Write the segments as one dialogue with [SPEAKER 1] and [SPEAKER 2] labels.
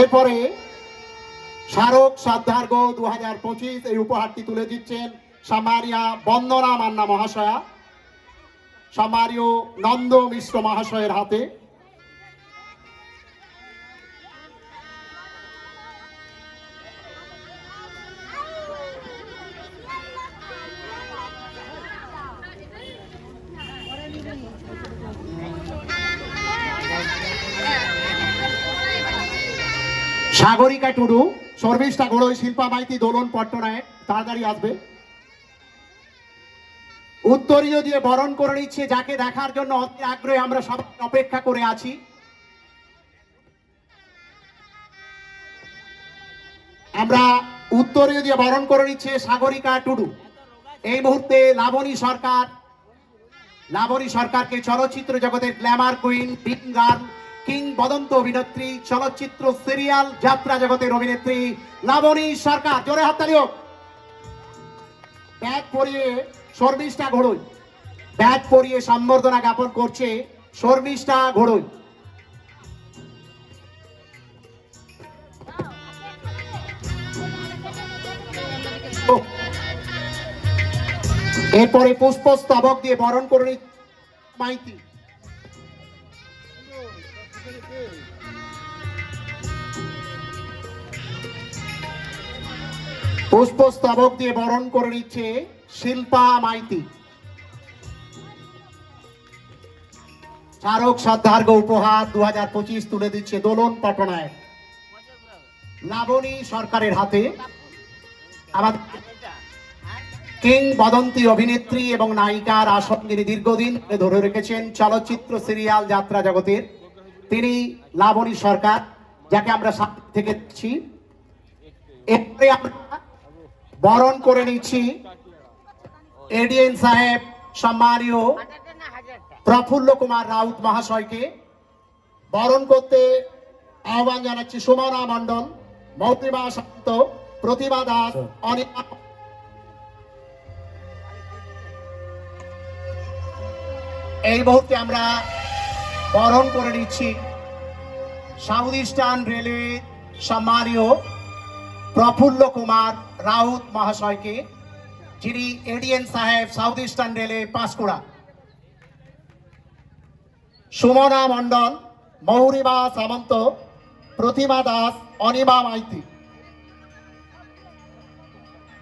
[SPEAKER 1] এরপরে স্মারক শ্রদ্ধার্ঘ্য 2025 এই উপহারটি তুলে দিচ্ছেন সম্মানীয়া বন্দনা মান্না মহাশয়া সম্মানীয় নন্দ মিশ্র মহাশয়ের হাতে। সাগরিকা টুডু, শর্মিষ্ঠা ঘোড়ই, শিল্পা মাইতি, দোলন পট্টনায়ক তাড়াতাড়ি আসবে। উত্তরীয় দিয়ে বরণ করে নিচ্ছে যাকে দেখার জন্য অতি আগ্রহে আমরা সবাই অপেক্ষা করে আছি। আমরা উত্তরীয় দিয়ে বরণ করে নিচ্ছে সাগরিকা টুডু। এই মুহূর্তে লাবণী সরকারকে চলচ্চিত্র জগতের গ্ল্যামার কুইন, বিগ গার্ল, কিংবদন্ত অভিনেত্রী, চলচ্চিত্র সিরিয়াল যাত্রা জগতের অভিনেত্রী লাবণী সরকার, জোরে হাততালি হোক। ব্যাগ পরিয়ে শর্মিষ্ঠা ঘোড়ই, ব্যাগ পরিয়ে সম্বর্ধনা জ্ঞাপন করছে শর্মিষ্ঠা ঘোড়ই। এরপরে পুষ্পস্তবক দিয়ে বরণ করে মাইতি। পুষ্পস্তবক দিয়ে বরণ করে নিচ্ছে শিল্পা মাইতি। স্মারক শ্রদ্ধার্ঘ্য উপহার 2025 তুলে দিচ্ছে দোলন পট্টনায়ক লাবণী সরকারের হাতে। আমাদের কিংবদন্তি অভিনেত্রী এবং নায়িকার আসন যিনি দীর্ঘদিন ধরে রেখেছেন চলচ্চিত্র সিরিয়াল যাত্রা জগতের, তিনি লাবণী সরকার, যাকে আমরা সামনে থেকে দেখছি। এরপরে আমরা বরণ করে নিচ্ছি এডিএন সাহেব সম্মানীয় প্রফুল্ল কুমার রাউত মহাশয়কে। বরণ করতে আহ্বান জানাচ্ছি সুমনা মণ্ডল, মৌত্রিমা শান্ত, প্রতিমা দাস, অনিমা। এই মুহূর্তে আমরা বরণ করে নিচ্ছি সাউথ ইস্টার্ন রেলওয়ে সম্মানীয় প্রফুল্ল কুমার রাউত মহাশয়কে, যিনি এডিএন সাহেব south eastern railway Panskura. Sumana Mandal, Mourima Samanta, Pratima Das, Anima Maiti.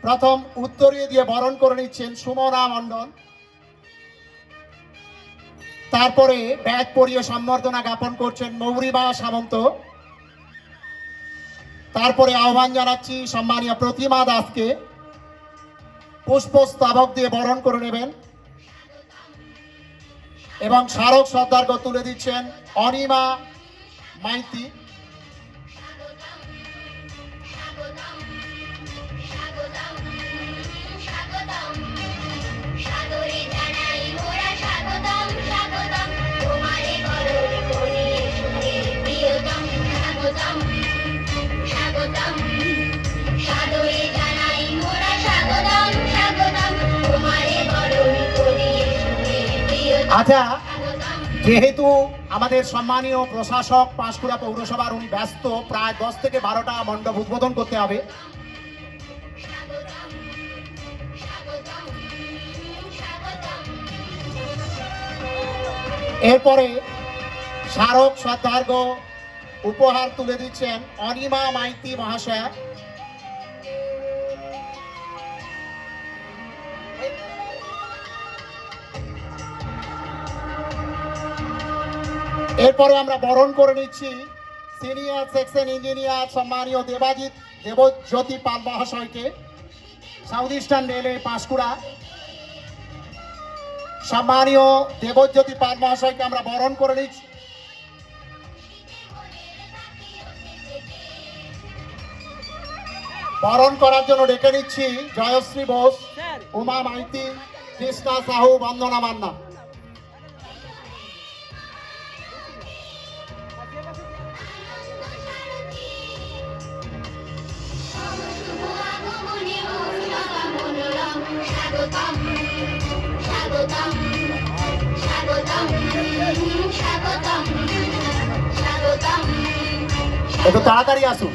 [SPEAKER 1] প্রথম উত্তরীয় দিয়ে বরণ করে নিচ্ছেন সুমনা মণ্ডল। তারপরে ব্যাগ পরিয়ে সম্বর্ধনা জ্ঞাপন করছেন মৌরিমা সামন্ত। তারপরে আহ্বান জানাচ্ছি সম্মানীয় প্রতিমা দাসকে, পুষ্পস্তবক দিয়ে বরণ করে নেবেন এবং স্মারক শ্রদ্ধার্ঘ্য তুলে দিচ্ছেন অনিমা মাইতি। আচ্ছা, যেহেতু আমাদের সম্মানীয় প্রশাসক পাঁশকুড়া পৌরসভার উনি ব্যস্ত, প্রায় 10 থেকে 12টা মণ্ডপ উদ্বোধন করতে হবে। এরপরে স্মারক শ্রদ্ধার্ঘ্য উপহার তুলে দিচ্ছেন অনিমা মাইতি মহাশয়া। এরপরে আমরা বরণ করে নিচ্ছি সিনিয়র সেকশন ইঞ্জিনিয়ার সম্মানীয় দেবজ্যোতি পাল মহাশয়কে, সাউথ ইস্টার্ন রেলওয়ে পাঁশকুড়া। সম্মানীয় দেবজ্যোতি পাল মহাশয়কে আমরা বরণ করে নিচ্ছি। বরণ করার জন্য ডেকে নিচ্ছি জয়শ্রী বোস, উমা মাইতি, কৃষ্ণা সাহু, বন্দনা মান্না। একটু তাড়াতাড়ি আসুন।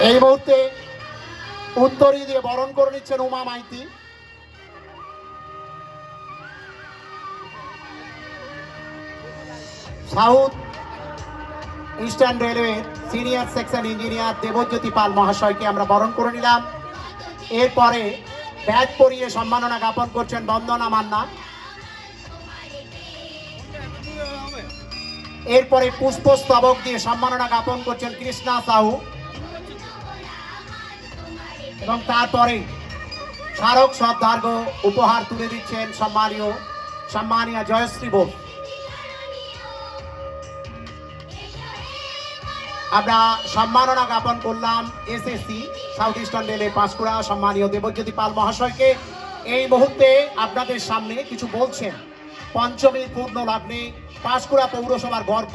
[SPEAKER 1] এই মুহূর্তে উত্তরী দিয়ে বরণ করে নিচ্ছেন Uma Maiti. South eastern railway senior section engineer Debjyoti Pal মহাশয়কে আমরা বরণ করে নিলাম। এরপরে ব্যাজ পরিয়ে সম্মাননা জ্ঞাপন করছেন বন্দনা মান্না। এরপরে পুষ্পস্তবক দিয়ে সম্মাননা জ্ঞাপন করছেন কৃষ্ণা সাহু এবং তারপরে স্মারক শ্রদ্ধার্ঘ্য উপহার তুলে দিচ্ছেন সম্মানীয় জয়শ্রী বোস। আমরা সম্মাননা জ্ঞাপন করলাম SSC south eastern railway Panskura সম্মানীয় দেবজ্যোতি পাল মহাশয়কে। এই মুহূর্তে আপনাদের সামনে কিছু বলছেন পঞ্চমী পূর্ণ লগ্নে পাঁশকুড়া পৌরসভার গর্ব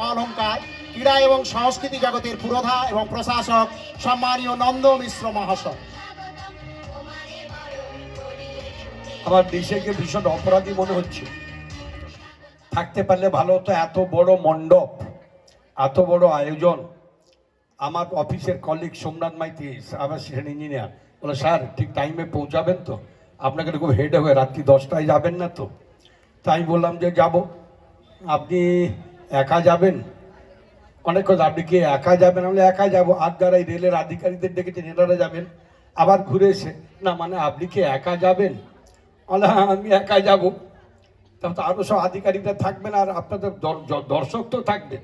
[SPEAKER 1] অলঙ্কার ক্রীড়া এবং সংস্কৃতি জগতের পুরোধা এবং প্রশাসক সম্মানীয় নন্দ মিশ্র মহাশয়।
[SPEAKER 2] আমার নিজেকে ভীষণ অপরাধী মনে হচ্ছে, থাকতে পারলে ভালো হতো। এত বড় মণ্ডপ, এত বড় আয়োজন। আমার অফিসের কলিগ সোমনাথ মাইতি আমার সেখানে ইঞ্জিনিয়ার বলে, স্যার ঠিক টাইমে পৌঁছাবেন তো? আপনাকে খুব হেড হয়ে রাত্রি 10টায় যাবেন না তো? তাই বললাম যে যাব। আপনি একা যাবেন? অনেক কথা, আপনি কি একা যাবেন? আমি একা যাবো। আর যারা এই রেলের আধিকারিকদের ডেকেছেন এনারা যাবেন। আবার ঘুরে এসে না, মানে আপনি কি একা যাবেন? বলে হ্যাঁ আমি একা যাবো। তাহলে তো আরও সব আধিকারিকরা থাকবেন আর আপনাদের দর্শক তো থাকবেন।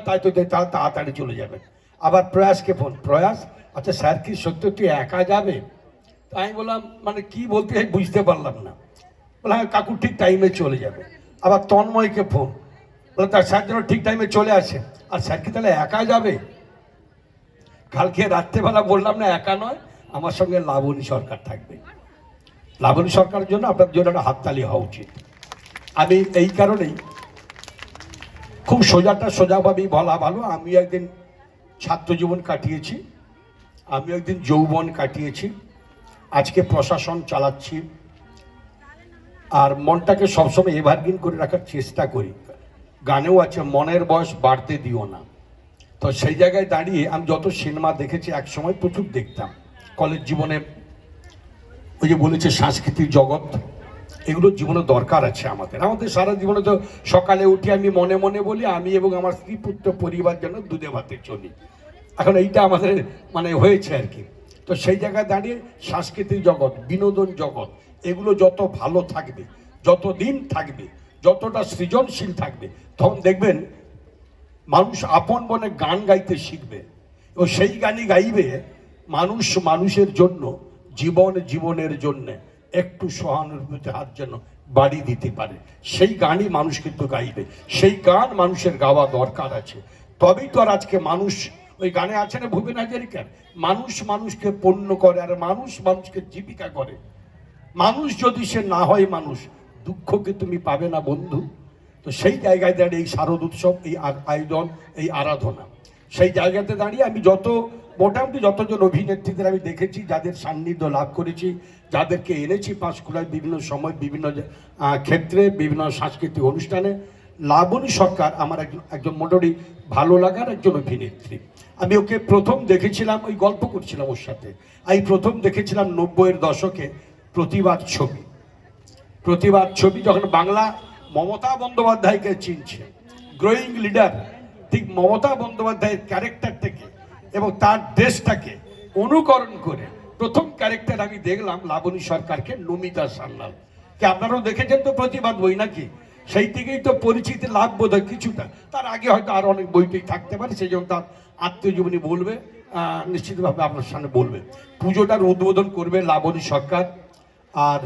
[SPEAKER 2] তাই তো তাড়াতাড়ি চলে যাবেন। আবার প্রয়াসকে ফোন, প্রয়াস আচ্ছা স্যার কি সত্যি তুই একা যাবে? তাই আমি বললাম মানে কি বলতে বুঝতে পারলাম না। বলে হ্যাঁ কাকু ঠিক টাইমে চলে যাবে। আবার তন্ময়কে ফোন, বলে তার স্যার যেন ঠিক টাইমে চলে আসে। আর স্যার কি তাহলে একা যাবে? কালকে রাত্রেবেলা বললাম না একা নয়, আমার সঙ্গে লাবণী সরকার থাকবে। লাবণী সরকারের জন্য আপনার জন্য একটা হাততালি হওয়া উচিত। আমি এই কারণেই খুব সোজাভাবেই বলা ভালো। আমি একদিন ছাত্র জীবন কাটিয়েছি, আমি একদিন যৌবন কাটিয়েছি, আজকে প্রশাসন চালাচ্ছি। আর মনটাকে সবসময় এভারগ্রিন করে রাখার চেষ্টা করি। গানেও আছে মনের বয়স বাড়তে দিও না। তো সেই জায়গায় দাঁড়িয়ে আমি যত সিনেমা দেখেছি, এক সময় প্রচুর দেখতাম কলেজ জীবনে। ওই যে বলেছে সাংস্কৃতিক জগৎ, এগুলো জীবনে দরকার আছে আমাদের সারা জীবনে। তো সকালে উঠি আমি মনে মনে বলি আমি এবং আমার স্ত্রী পুত্র পরিবার যেন দুধে ভাতে চলি। এখন এইটা আমাদের মানে হয়েছে আর কি। তো সেই জায়গায় দাঁড়িয়ে সাংস্কৃতিক জগৎ, বিনোদন জগৎ, এগুলো যত ভালো থাকবে, যত দিন থাকবে, যতটা সৃজনশীল থাকবে, তখন দেখবেন মানুষ আপন মনে গান গাইতে শিখবে। ও সেই গানই গাইবে মানুষ মানুষের জন্য, জীবনের জন্যে একটু সহানুভূতি হাত যেন বাড়ি দিতে পারে। সেই গানই মানুষ কিন্তু গাইবে। সেই গান মানুষের গাওয়া দরকার আছে। তবেই তো আর আজকে মানুষ, ওই গানে আছে না ভূপেন হাজারিকার, মানুষ মানুষকে পণ্য করে আর মানুষ মানুষকে জীবিকা করে। মানুষ যদি সে না হয় মানুষ, দুঃখকে তুমি পাবে না বন্ধু। তো সেই জায়গায় দাঁড়িয়ে এই শারদ উৎসব, এই আয়োজন, এই আরাধনা, সেই জায়গাতে দাঁড়িয়ে আমি মোটামুটি যতজন অভিনেত্রীদের আমি দেখেছি, যাদের সান্নিধ্য লাভ করেছি, যাদেরকে এনেছি পাঁশকুড়ায় বিভিন্ন সময় বিভিন্ন ক্ষেত্রে বিভিন্ন সাংস্কৃতিক অনুষ্ঠানে, লাবণী সরকার আমার একজন মোটামুটি ভালো লাগার একজন অভিনেত্রী। আমি ওকে প্রথম দেখেছিলাম, ওই গল্প করছিলাম ওর সাথে, আমি প্রথম দেখেছিলাম 90-এর দশকে প্রতিবাদ ছবি যখন বাংলা মমতা বন্দ্যোপাধ্যায়কে চিনছে, গ্রোয়িং লিডার, ঠিক মমতা বন্দ্যোপাধ্যায়ের ক্যারেক্টারটাকে এবং তার ড্রেসটাকে অনুকরণ করে প্রথম ক্যারেক্টার আমি দেখলাম লাবণী সরকারকে, নমিতা সান্যাল কে আপনারাও দেখেছেন তো প্রতিবাদ বই নাকি? সেই থেকেই তো পরিচিতি লাভ বোধ হয় কিছুটা। তার আগে হয়তো আরো অনেক বইটাই থাকতে পারে, সেই জন্য তার আত্মজীবনী বলবে, নিশ্চিতভাবে আপনার সামনে বলবে। পুজোটার উদ্বোধন করবে লাবণী সরকার। আর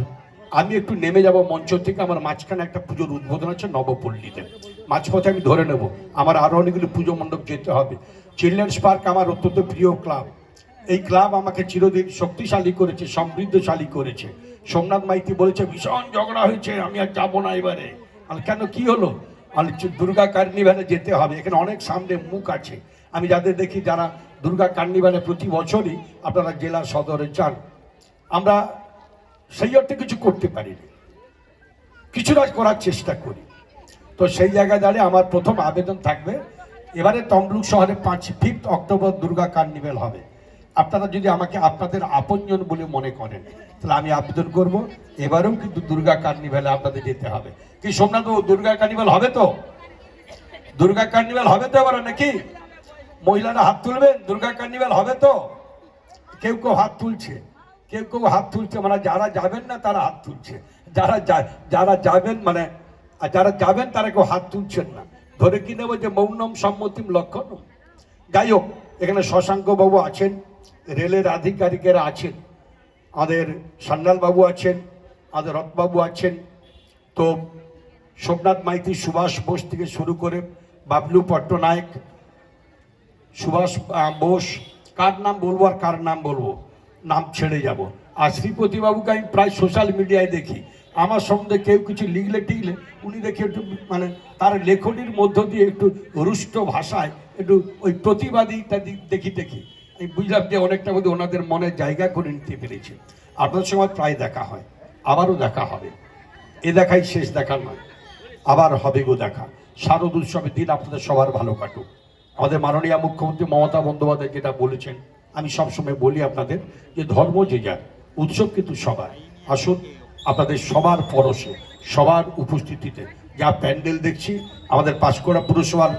[SPEAKER 2] আমি একটু নেমে যাব মঞ্চ থেকে, আমার মাঝখানে একটা পুজোর উদ্বোধন আছে নবপল্লীতে, মাঝপথে আমি ধরে নেব, আমার আরো অনেকগুলো পুজো মণ্ডপ যেতে হবে। চিলড্রেন্স পার্ক আমার অত্যন্ত প্রিয় ক্লাব। এই ক্লাব আমাকে চিরদিন শক্তিশালী করেছে, সমৃদ্ধশালী করেছে। সোমনাথ মাইতি বলেছে ভীষণ ঝগড়া হয়েছে, আমি আর যাবো না এবারে। আর কেন, কি হলো? দুর্গা কার্নিভালে যেতে হবে, এখানে অনেক সামনে মুখ আছে। আমি যাদের দেখি যারা দুর্গা কার্নিভালে প্রতি বছরই আপনারা জেলা সদরে যান, আমরা সেই অর্থে কিছু করতে পারিনি, কিছুটা করার চেষ্টা করি। তো সেই জায়গায় দাঁড়িয়ে আমার প্রথম আবেদন থাকবে, এবারে তমলুক শহরে 5 অক্টোবর দুর্গা কার্নিভেল হবে। আপনারা যদি আমাকে আপনাদের আপনজন বলে মনে করেন, তাহলে আমি আবেদন করব এবারেও কিন্তু দুর্গা কার্নিভেলে আপনাদের যেতে হবে। কি সোমনাথ বাবু, দুর্গা কার্নিভেল হবে তো? দুর্গা কার্নিভেল হবে তো এবারে নাকি? মহিলারা হাত তুলবেন, দুর্গা কার্নিভেল হবে তো? কেউ কেউ হাত তুলছে, কেউ কেউ হাত তুলছে, মানে যারা যাবেন না তারা হাত তুলছে, যারা যাবেন মানে যারা যাবেন তারা কেউ হাত তুলছেন না। ধরে কি নেবো যে মৌনম সম্মতিম লক্ষণ। যাই হোক, এখানে শশাঙ্ক বাবু আছেন, রেলের আধিকারিকেরা আছেন, আমাদের সান্যাল বাবু আছেন, আমাদের রথবাবু আছেন, তো সোমনাথ মাইতি, সুভাষ বোস থেকে শুরু করে বাবলু পট্টনায়ক, সুভাষ বোস, কার নাম বলবো আর কার নাম বলবো, নাম ছেড়ে যাব। আর শ্রীপতি বাবুকে আমি প্রায় সোশ্যাল মিডিয়ায় দেখি, আমার সম্বন্ধে কেউ কিছু লিখলে টিকলে উনি দেখি একটু মানে তার লেখনির মধ্য দিয়ে একটু রুষ্ট ভাষায় একটু ওই প্রতিবাদীটা দেখি আমি বুঝলাম যে অনেকটা বোধ ওনাদের মনে জায়গা করে নিতে পেরেছে। আপনাদের সময় প্রায় দেখা হয়, আবারও দেখা হবে, এ দেখাই শেষ দেখা নয়, আবার হবে গো দেখা। শারদ উৎসবের দিন আপনাদের সবার ভালো কাটুক। আমাদের মাননীয় মুখ্যমন্ত্রী মমতা বন্দ্যোপাধ্যায় যেটা বলেছেন, আমি সবসময় বলি আপনাদের যে ধর্ম যে যার, উৎসব কিন্তু সবার। আসুন আপনাদের সবার পরশে, সবার উপস্থিতিতে যা প্যান্ডেল দেখছি, আমাদের পাঁশকুড়া পুরসভার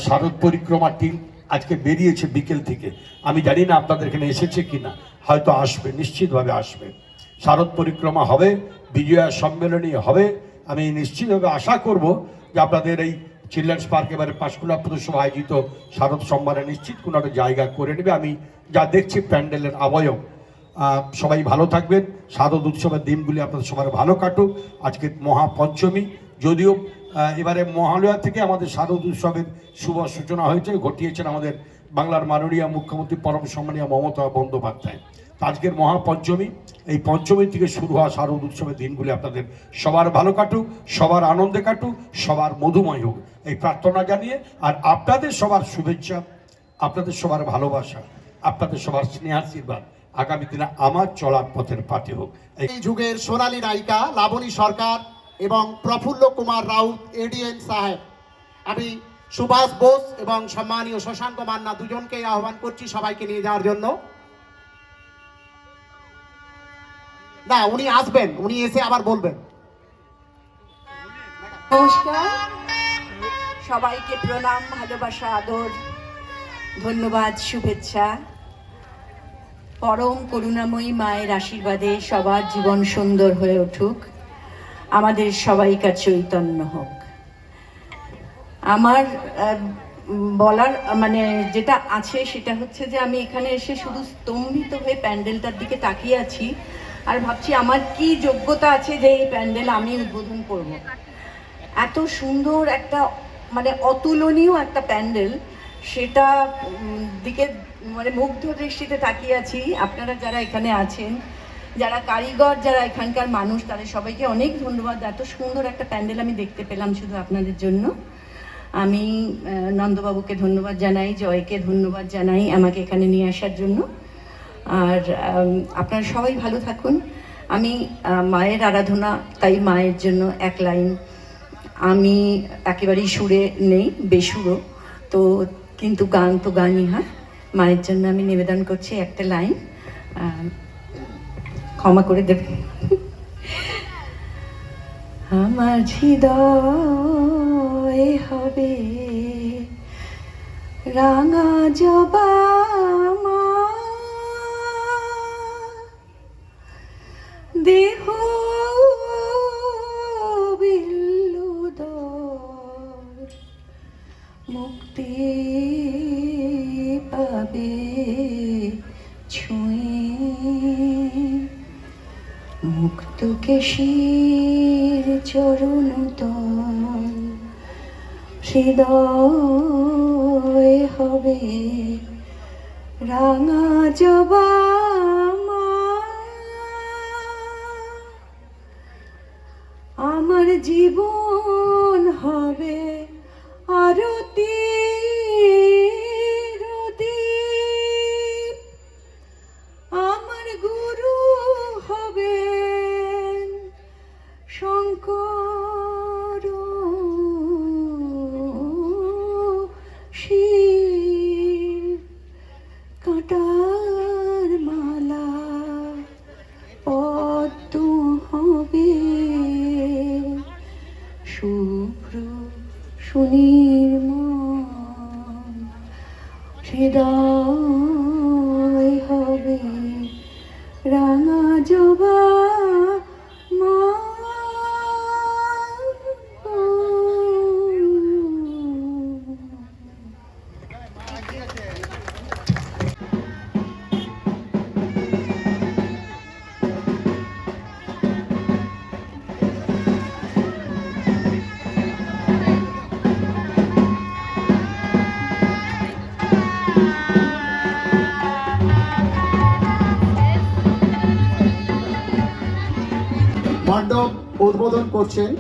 [SPEAKER 2] শারদ পরিক্রমা টিম আজকে বেরিয়েছে বিকেল থেকে। আমি জানি না আপনাদের এখানে এসেছে কিনা, হয়তো আসবে, নিশ্চিতভাবে আসবে। শারদ পরিক্রমা হবে, বিজয়া সম্মেলনী হবে। আমি নিশ্চিতভাবে আশা করব যে আপনাদের এই চিলড্রেন্স পার্ক এবারে পাঁশকুড়া পুরসভা আয়োজিত শারদ সম্মানে নিশ্চিত কোনো একটা জায়গা করে নেবে। আমি যা দেখছি প্যান্ডেলের আবয়ব। সবাই ভালো থাকবেন, শারদ উৎসবের দিনগুলি আপনাদের সবার ভালো কাটুক। আজকে মহাপঞ্চমী, যদিও এবারে মহালয়া থেকে আমাদের শারদ উৎসবের শুভ সূচনা হয়েছে, ঘটিয়েছেন আমাদের বাংলার মাননীয় মুখ্যমন্ত্রী পরম সম্মানীয় মমতা বন্দ্যোপাধ্যায়। আজকের মহাপঞ্চমী, এই পঞ্চমী থেকে শুরু হওয়া শারদ উৎসবের দিনগুলি আপনাদের সবার ভালো কাটুক, সবার আনন্দে কাটুক, সবার মধুময় হোক, এই প্রার্থনা জানিয়ে, আর আপনাদের সবার শুভেচ্ছা, আপনাদের সবার ভালোবাসা, আপনাদের সবার স্নেহাশীর্বাদ আগামী দিনে আমার চলার পথের পাটে হোক।
[SPEAKER 1] এই যুগের সোনালী নায়িকা লাবণী সরকার এবং প্রফুল্ল কুমার রাউত এডিএন সাহেব, আমি সুভাষ বোস এবং সম্মানীয় শশাঙ্ক মান্না দুজনকেই আহ্বান করছি সবাইকে নিয়ে যাওয়ার জন্য। না, উনি আসবেন, উনি এসে আবার বলবেন।
[SPEAKER 3] নমস্কার, সবাইকে প্রণাম, ভালোবাসা, আদর, ধন্যবাদ, শুভেচ্ছা। পরম করুণাময়ী মায়ের আশীর্বাদে সবার জীবন সুন্দর হয়ে উঠুক, আমাদের সবাইকার চৈতন্য হোক। আমার বলার মানে যেটা আছে সেটা হচ্ছে যে আমি এখানে এসে শুধু স্তম্ভিত হয়ে প্যান্ডেলটার দিকে তাকিয়ে আছি আর ভাবছি আমার কি যোগ্যতা আছে যে এই প্যান্ডেল আমি উদ্বোধন করব। এত সুন্দর একটা মানে অতুলনীয় একটা প্যান্ডেল, সেটা দিকে মানে মুগ্ধ দৃষ্টিতে তাকিয়ে আছি। আপনারা যারা এখানে আছেন, যারা কারিগর, যারা এখানকার মানুষ, তাদের সবাইকে অনেক ধন্যবাদ। এত সুন্দর একটা প্যান্ডেল আমি দেখতে পেলাম শুধু আপনাদের জন্য। আমি নন্দবাবুকে ধন্যবাদ জানাই, জয়কে ধন্যবাদ জানাই আমাকে এখানে নিয়ে আসার জন্য। আর আপনারা সবাই ভালো থাকুন। আমি মায়ের আরাধনা, তাই মায়ের জন্য এক লাইন, আমি একেবারেই সুরে নেই, বেসুরো তো, কিন্তু গান তো গানই হয়। মায়ের জন্য আমি নিবেদন করছি একটা লাইন, ক্ষমা করে দেবেন। আমার হৃদয় হবে রাঙা জবা, দেহ বিল্লুদর, মুক্তি পাবে ছুঁয়ে, মুক্ত কেশীর চরণ তল, হৃদয় হবে রাঙা জবা। আমার জীবন হবে আরতি রদীপ, আমার গুরু হবেন শঙ্কর
[SPEAKER 1] উদ্বোধন করছেন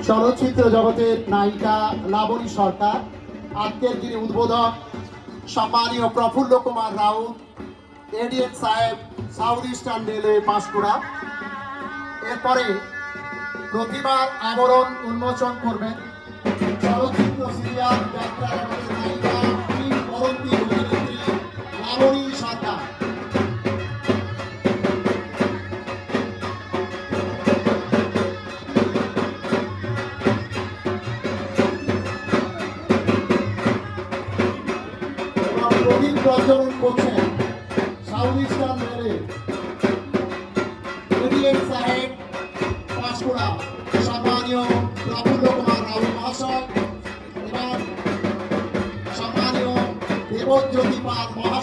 [SPEAKER 1] চলচ্চিত্র জগতের নায়িকা লাবণী সরকার। আজকের যিনি উদ্বোধক সম্মানীয় প্রফুল্ল কুমার রাউত, এডিএম সাহেব, সাউথ ইস্টার্ন রেলওয়ে পাঁশকুড়া। এরপরে প্রতিমার আবরণ উন্মোচন করবেন চলচ্চিত্র সিরিয়াল যাত্রা জগতের নায়িকা কিংবদন্তি অভিনেত্রী লাবণী সরকার। প্রদীপ প্রজ্বলন করছেন সাউথ ইস্টার্ন রেলওয়ে এডিএম সাহেব পাঁশকুড়া সম্মানীয় প্রফুল্ল কুমার রাউত মহাশয় এবং সম্মানীয় দেবজ্যোতি পাল মহাশয়।